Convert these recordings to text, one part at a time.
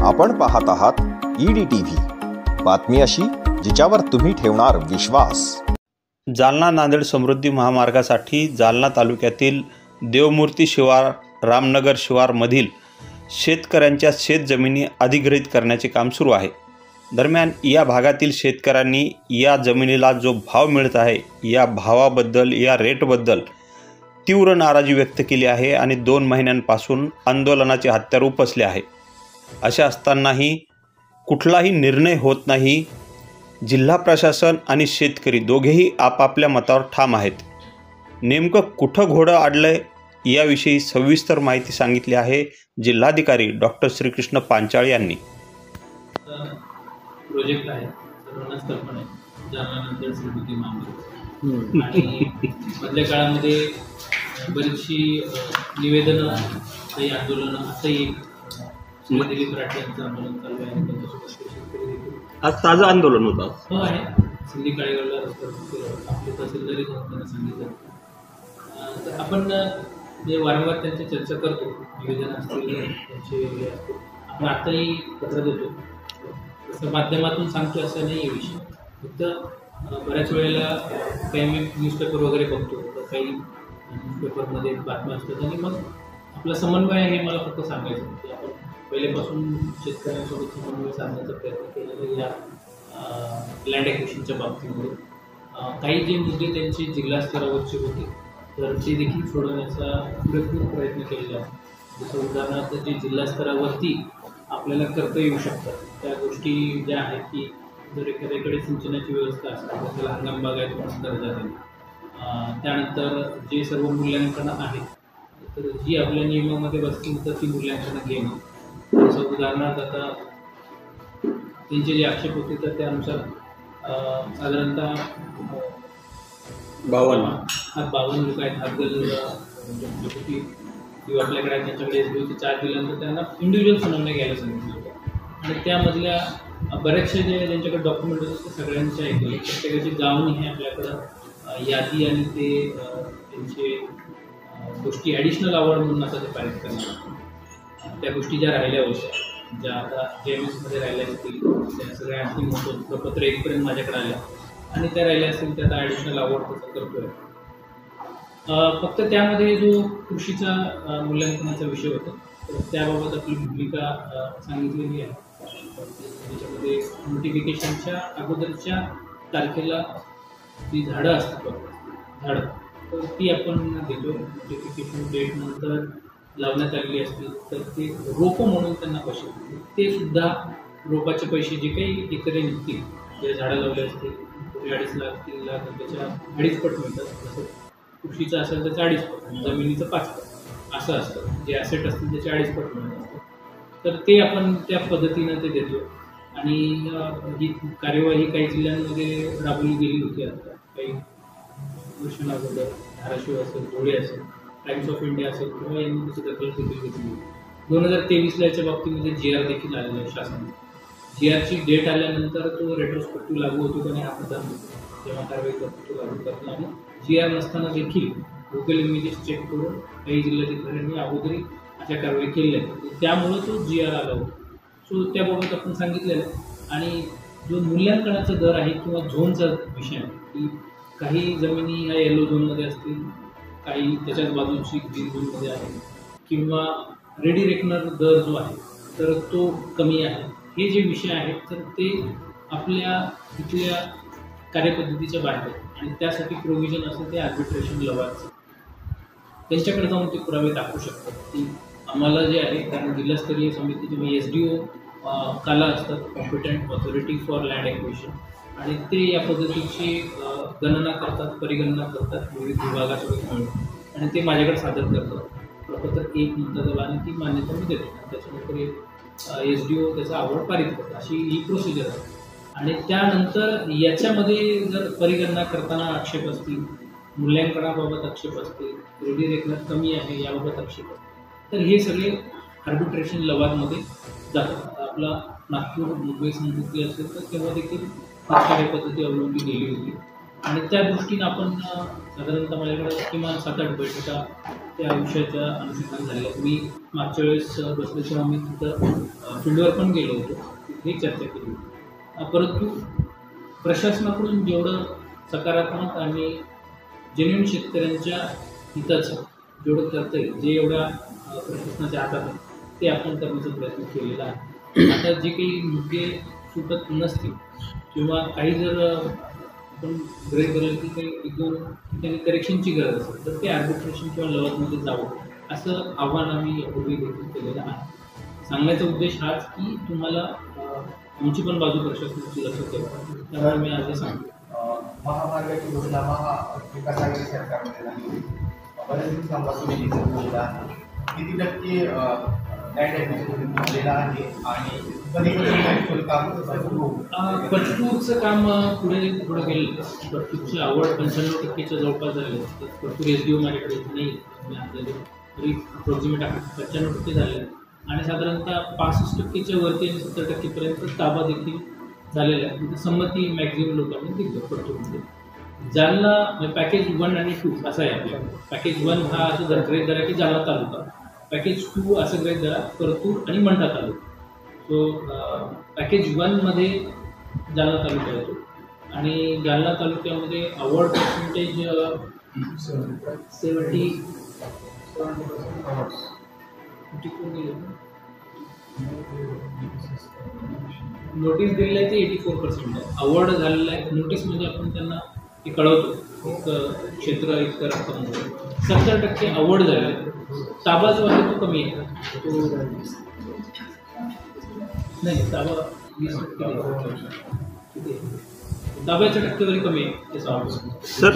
आपण पाहत आहात EDTV, बातमी अशी जिच्यावर तुम्ही ठेवणार विश्वास। जालना नांदेड समृद्धी महामार्गासाठी जालना तालुक्यातील देवमूर्ती शिवार रामनगर शिवार मधील शेतकऱ्यांच्या शेतजमिनी अधिग्रहित करण्याचे काम सुरू आहे। दरम्यान या भागातील शेतकऱ्यांनी या जमिनीला जो भाव मिळत आहे या भावाबद्दल या रेटबद्दल तीव्र नाराजी व्यक्त केली आहे आणि 2 महिन्यांपासून आंदोलनाचे हत्यार उपसले आहे। अशा असतानाही कुठलाही निर्णय होत नाही। जिल्हा प्रशासन आणि शेतकरी दोघेही आपापल्या मतावर ठाम आहेत। नेमकं कुठं घोडं अडलंय याविषयी सविस्तर माहिती सांगितली आहे जिल्हाधिकारी डॉक्टर श्रीकृष्ण पांचाळ यांनी। प्रोजेक्ट आहे सर्वांनाच कल्पना आहे जालना नांदेड समृद्धी महामार्ग आणि मधल्या काळामध्ये बरीचशी निवेदनं काही आंदोलनं आताही दिलीप राठे यांचं आंदोलन चालू आहे त्यांच्यासोबत आज ताजं आंदोलन होतं हो आहे सिंधी काळेगडला आपले तहसीलदारी त्यांना सांगितलं तर आपण जे वारंवार त्यांची चर्चा करतो निवेदन असतील त्यांचे आपण आताही पत्र देतो तसं माध्यमातून सांगतो असं नाही आहे विषय फक्त बऱ्याच वेळेला काही मी न्यूजपेपर वगैरे बघतो तर काही न्यूजपेपरमध्ये बातम्या असतात आणि मग आपला समन्वय आहे हे मला फक्त सांगायचं की आपण पहिल्यापासून शेतकऱ्यांसोबत समन्वय साधण्याचा प्रयत्न केलेला या लँड ॲक्विजिशनच्या बाबतीमध्ये काही जे मुद्दे त्यांचे जिल्हा स्तरावरचे होते तर ते देखील सोडवण्याचा पुरेपूर प्रयत्न केलेला आहे। जसं उदाहरणार्थ जे जिल्हा स्तरावरती आपल्याला करता येऊ शकतात त्या गोष्टी ज्या आहेत की जर एखाद्याकडे सिंचनाची व्यवस्था असेल तर त्याला हंगाम बागायत म्हणून दर्जा देणे त्यानंतर जे सर्व मूल्यांकनं आहेत तर जी आपल्या नियमामध्ये बसतील तर ती मूल्यांकनं घेणं जसं उदाहरणार्थ आता त्यांचे जे आक्षेप होते तर त्यानुसार साधारणतः 52 लोक आहेत हातगल की किंवा आपल्याकडे त्यांच्याकडे SBOचे चार्ज दिल्यानंतर त्यांना इंडिव्हिज्युअल सुनावण्या घ्यायला सांगितलं होतं आणि त्यामधल्या बऱ्याचशा जे ज्यांच्याकडे डॉक्युमेंट होते सगळ्यांच्या ऐकले प्रत्येकाची गावनी हे आपल्याकडं यादी आणि ते त्यांचे गोष्टी ॲडिशनल आवड म्हणून आता ते पारित करणार त्या गोष्टी ज्या राहिल्या होत्या ज्या आता JMSमध्ये राहिल्या असतील त्या सगळ्या आणखी मोठं प्रपत्र 1 पर्यंत माझ्याकडे आल्या आणि त्या राहिल्या असतील त्या आता ॲडिशनल आवड त्याचा करतो आहे। फक्त त्यामध्ये जो कृषीचा मूल्यांकनाचा विषय होता तर त्याबाबत आपली भूमिका सांगितलेली आहे। त्याच्यामध्ये नोटिफिकेशनच्या अगोदरच्या तारखेला जी झाडं असतात झाडं तर ती आपण देतो नोटिफिकेशन डेट नंतर लावण्यात आलेली असतील तर ते रोपं म्हणून त्यांना पैसे ते सुद्धा रोपाचे पैसे जे काही एकरी निघतील जे झाडं लावले असतील 2.5 लाख 3 लाख त्याच्या 2.5 पट मिळतात जसं कृषीचं असेल त्याचं 2.5 पट जमिनीचं 5 पट असं असतं जे ॲसेट असतील त्याचे 2.5 पट मिळत असतं तर ते आपण त्या पद्धतीनं ते देतो आणि ही कार्यवाही काही जिल्ह्यांमध्ये राबवली गेली होती आता काही वर्षांअगोदर धाराशिव असेल धुळे असेल टाइम्स ऑफ इंडिया असेल किंवा यांनी त्याची दखल देखील घेतली 2023ला याच्या बाबतीमध्ये GR देखील आलेला आहे शासन GRची डेट आल्यानंतर तो रेट्रोस्पेक्टिव्ह लागू होतो आणि आपण जेव्हा कारवाई करतो तो लागू करतो आणि GR नसताना देखील गुगल इमेजेस चेक करून काही जिल्हाधिकाऱ्यांनी अगोदरी अशा कारवाई केलेल्या आहेत त्यामुळं तो GR आला होता सो त्याबाबत आपण सांगितलेलं आहे आणि जो मूल्यांकनाचा दर आहे किंवा झोनचा विषय आहे की काही जमिनी ह्या येलो झोनमध्ये असतील काही त्याच्याच बाजूची ग्रीन झोनमध्ये आहे किंवा रेडी रेकनर दर जो आहे तर तो कमी आहे हे जे विषय आहेत तर ते आपल्या इथल्या कार्यपद्धतीच्या बाहेर आहेत आणि त्यासाठी प्रोव्हिजन असं ते आर्बिट्रेशन लवाचं त्यांच्याकडे जाऊन ते पुरावे दाखवू शकतात की आम्हाला जे आहे कारण जिल्हास्तरीय समिती किंवा SDO काला असतात competent authority for land acquisition आणि ते या पद्धतीची गणना करतात परिगणना करतात विविध विभागासोबत मिळून आणि ते माझ्याकडे सादर करतात प्रपत्र 1 म्हणतात त्याला आणि ती मान्यता मी देतो त्याच्यानंतर एक SDO त्याचा आवड पारित करतो अशी ही प्रोसिजर आहे आणि त्यानंतर याच्यामध्ये जर परिगणना करताना आक्षेप असतील मूल्यांकनाबाबत आक्षेप असतील रेडी रेकनर कमी आहे याबाबत आक्षेप असतील तर हे सगळे आर्बिट्रेशन लवादमध्ये जातात। आपला नागपूर मुंबई समृद्धी असेल तर तेव्हा देखील कार्यपद्धती अवलंबली गेली होती आणि त्या दृष्टीनं आपण साधारणतः माझ्याकडे किमान 7-8 बैठका त्या विषयाच्या अनुषंगाने झालेल्या. मी मागच्या वेळेस बसले तेव्हा मी तिथं फील्डवर पण गेलो होतो, तिथे चर्चा केली. परंतु प्रशासनाकडून जेवढं सकारात्मक आणि जेन्युइन शेतकऱ्यांच्या हिताचं जेवढं करता येईल, जे एवढ्या प्रशासनाच्या हातात आहे ते आपण करण्याचा प्रयत्न केलेला आहे. आता जे काही मुद्दे सुटत नसतील किंवा काही जर आपण गृहीत धरलं की काही 1-2 ठिकाणी करेक्शनची गरज असेल तर ते आर्बिट्रेशन किंवा लॉमध्ये जावं असं आव्हान आम्ही यापूर्वी देखील केलेलं आहे. सांगण्याचा उद्देश हाच की तुम्हाला आमची पण बाजू प्रशासनाची लक्षात ठेवा, त्यामुळे मी आज हे सांगतो. महामार्गाची घोषणा महाविकास आघाडी सरकारमध्ये झाली. बऱ्याच दिवसांपासून किती टक्के लँड ॲक्विजिशन झालेलं आहे आणि कधी काम परतूरचं काम पुढे गेलं. परतूरची आवड 95% जवळपास झाले. परतूर SDO माझ्याकडे नाही, तरी अप्रॉक्सिमेट 95% झाले आणि साधारणतः 65% वरती आणि 70% ताबा देखील झालेला आहे. तिथे संमती मॅक्झिमम लोकांनी दिली परतूरमध्ये. जालना पॅकेज 1 आणि 2 असं आहे आपल्याला. पॅकेज 1 हा असं गृहीत धरा की जालना तालुका, पॅकेज 2 असं गृहीत धरा परतूर आणि मंठा तालुका. सो पॅकेज 1मध्ये जालना तालुका येतो आणि जालना तालुक्यामध्ये अवॉर्ड पर्सेंटेज 70 नोटीस दिलेलं आहे ते 84% आहे. अवॉर्ड झालेलं आहे. नोटीस म्हणजे आपण त्यांना ते कळवतो एक क्षेत्र इतकं रक्कम 70% अवॉर्ड झालेलं आहे. ताबा जो आहे तो कमी आहे. तो नाही ताबा 20% ताब्याच्या टक्केवारी कमी आहे. सर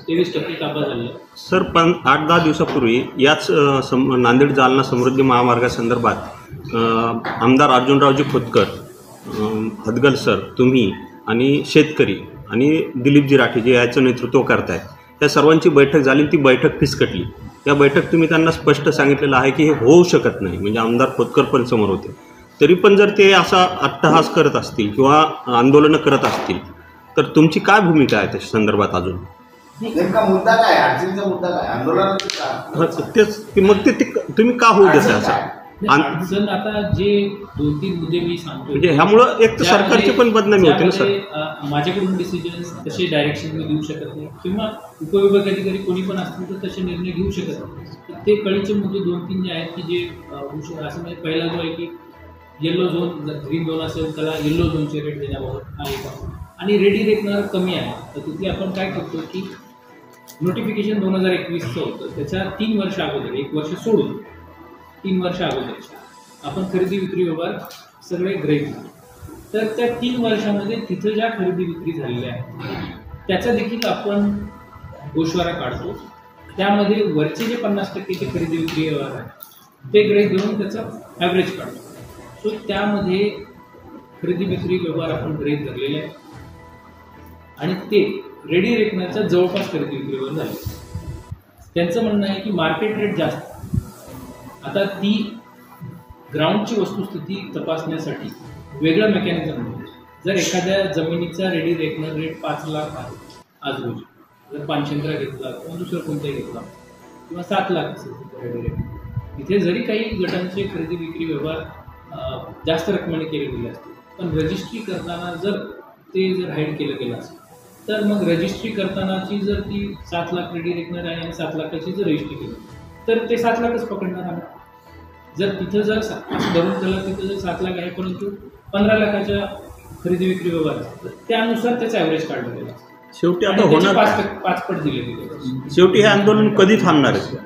23% ताबा झालेला आहे. सर 8-10 दिवसापूर्वी याच नांदेड जालना समृद्धी महामार्गासंदर्भात आमदार अर्जुनरावजी खोतकर, हदगल सर, तुम्ही आणि शेतकरी आणि दिलीपजी राठे जे याचं नेतृत्व करताय त्या सर्वांची बैठक झाली. ती बैठक फिसकटली. त्या बैठक तुम्ही त्यांना स्पष्ट सांगितलेलं आहे की हे होऊ शकत नाही. म्हणजे आमदार खोतकर पण समोर होते. तरी पण जर ते असा अट्टहास करत असतील किंवा आंदोलनं करत असतील तर तुमची काय भूमिका आहे त्या संदर्भात अजून? नेमका मुद्दा काय, अडचणीचा मुद्दा काय, आंदोलनाचा तेच मग ते तुम्ही का होऊ देता असं? अडचण आता जे 2-3 मुद्दे मी सांगतो म्हणजे ह्यामुळं एक तर सरकारची पण बदनामी होते ना सर. माझ्याकडून डिसिजन्स तसे डायरेक्शन मी देऊ शकत नाही किंवा उपविभागाधिकारी कोणी पण असतील तर तसे निर्णय घेऊ शकत नाही. ते कळीचे मुद्दे 2-3 जे आहेत की जे होऊ शकतात. असं म्हणजे पहिला जो आहे की येल्लो झोन, ग्रीन झोन असेल त्याला येल्लो झोनचे रेट देण्याबाबत आहे का, आणि रेडी रेकनर कमी आहे. तर तिथे आपण काय करतो की नोटिफिकेशन 2021चं होतं, त्याच्या 3 वर्ष अगोदर, 1 वर्ष सोडून 3 वर्ष अगोदर आपण खरेदी विक्री व्यवहार सगळे गृहीत घेतो. तर त्या 3 वर्षामध्ये तिथं ज्या खरेदी विक्री झालेल्या आहेत त्याचा देखील आपण गोषवारा काढतो. त्यामध्ये वरचे जे 50% खरेदी विक्री व्यवहार आहेत ते गृहीत घेऊन त्याचा ॲव्हरेज काढतो. सो त्यामध्ये खरेदी विक्री व्यवहार आपण गृहीत धरलेले आहे आणि ते रेडी रेकनरच्या जवळपास खरेदी विक्री व्यवहार झाले. त्यांचं म्हणणं आहे की मार्केट रेट जास्त. आता ती ग्राउंडची वस्तुस्थिती तपासण्यासाठी वेगळं मेकॅनिझम आहे. जर एखाद्या जमिनीचा रेडी रेकनर रेट 5 लाख आहे आज रोजी, जर 500 घेतला किंवा दुसरं कोणताही घेतला किंवा 7 लाख असेल रेडी रेकनर, तिथे जरी काही गटांचे खरेदी विक्री व्यवहार जास्त रकमेने केले गेले असतील पण रजिस्ट्री करताना जर हाईड केलं गेलं असेल तर मग रजिस्ट्री करतानाची जर ती 7 लाख रेडी रेकनर आहे आणि 7 लाखाची जर रजिस्ट्री केली तर ते 7 लाखच पकडणार आहे. जर तिथं जर असं धरून त्याला तिथं जर 7 लाख आहे परंतु 15 लाखाच्या खरेदी विक्री व्यवहार तर त्यानुसार त्याचं ॲव्हरेज काढलं गेलं. शेवटी आता होणार 5 पट दिले गेले. शेवटी हे आंदोलन कधी थांबणार आहे?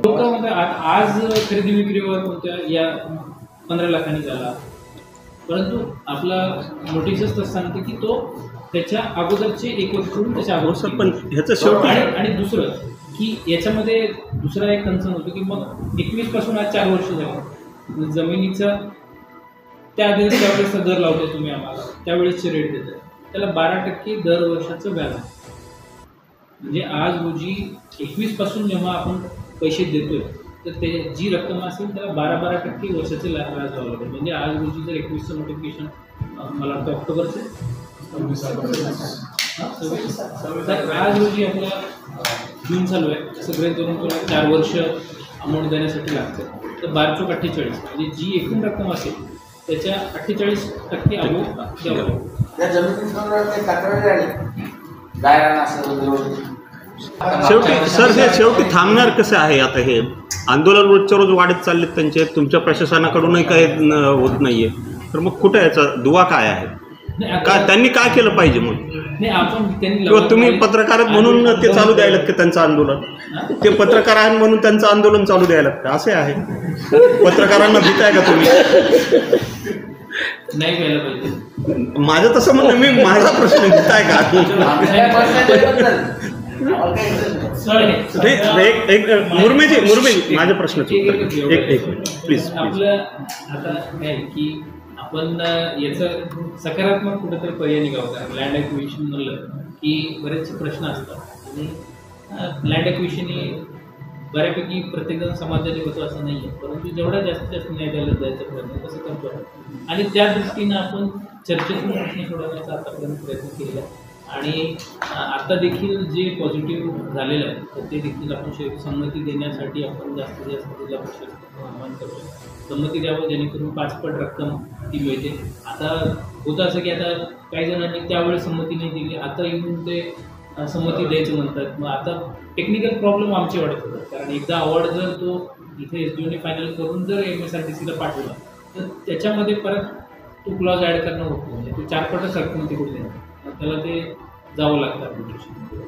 लोकांमध्ये आज खरेदी विक्री व्यवहार कोणत्या या 15 लाखांनी झाला, परंतु आपला नोटीसच तर सांगते की तो त्याच्या अगोदरचे 1 वर्ष सोडून त्याच्या अगोदर. पण ह्याचं शेवटी आणि दुसरं की याच्यामध्ये दुसरा एक कन्सर्न होतो की मग 21 पासून आज 4 वर्ष झाले जमिनीचा त्यावेळेसचा दर लावताय तुम्ही आम्हाला, त्यावेळेसचे रेट देताय, त्याला 12% दर वर्षाचं व्याज आहे. म्हणजे आज रोजी 21 पासून जेव्हा आपण पैसे देतोय तर ते जी रक्कम असेल त्याला 12% वर्षाचे व्याज द्यावं लागेल. म्हणजे आज रोजी जर 21चं नोटिफिकेशन मला वाटतं ऑक्टोबरचं तर आज रोजी आपला जून चालू आहे, सगळे धरून तुला 4 वर्ष अमाऊंट देण्यासाठी लागतं. तर 12/48 म्हणजे जी एकूण रक्कम असेल त्याच्या 48% अमाऊंट द्यावं लागतं. त्या जमिनीवर काही तक्रारी आली गायरान असं वगैरे. शेवटी सर हे शेवटी थांबणार कसं आहे आता? हे आंदोलन रोजच्या रोज वाढत चाललेत त्यांचे, तुमच्या प्रशासनाकडूनही काही होत नाहीये, तर मग कुठं याचा दुवा काय आहे? का त्यांनी काय केलं पाहिजे मग? नाही, आपण त्यांनी किंवा तुम्ही पत्रकार आहेत म्हणून ते चालू द्यायला की त्यांचं आंदोलन, ते पत्रकार आहेत म्हणून त्यांचं आंदोलन चालू द्यायला का असे आहे? पत्रकारांना भीत आहे का तुम्ही? नाही व्हायला पाहिजे. माझं तसं म्हणणं, मी माझा प्रश्न भीत आहे का? एक मुर्मेजी माझ्या प्रश्नाचं उत्तर एक प्लीज. आपलं आता काय की आपण याचं सकारात्मक कुठेतरी पर्याय निघावं. कारण लँड ॲक्विजिशन म्हणलं की बरेचसे प्रश्न असतात आणि लँड ॲक्विजिशन हे बऱ्यापैकी प्रत्येकजण समाजाने होतो असं नाही आहे, परंतु जेवढा जास्तीत जास्त न्याय द्यायला जायचा प्रयत्न कसं करतो आणि त्या दृष्टीनं आपण चर्चेतून प्रश्न सोडवण्याचा आतापर्यंत प्रयत्न केलेला आहे. आणि आता देखील जे पॉझिटिव्ह झालेलं आहे तर ते देखील आपण संमती देण्यासाठी आपण जास्तीत जास्त जिल्हा परिषद आवाहन करतो, संमती द्यावं जेणेकरून 5पट रक्कम ती मिळते. आता होतं असं की आता काही जणांनी त्यावेळेस संमती नाही दिली, आता येऊन ते संमती द्यायचं म्हणतात. मग आता टेक्निकल प्रॉब्लेम आमचे वाढत होतात, कारण एकदा अवॉर्ड जर तो इथे SDOने फायनल करून जर MSRDCला पाठवला तर त्याच्यामध्ये परत तो क्लॉज ॲड करणं होतं, म्हणजे तो 4पटच रक्कम तिकडे देणार, त्याला ते जावं लागतं ॲप्लिकेशन.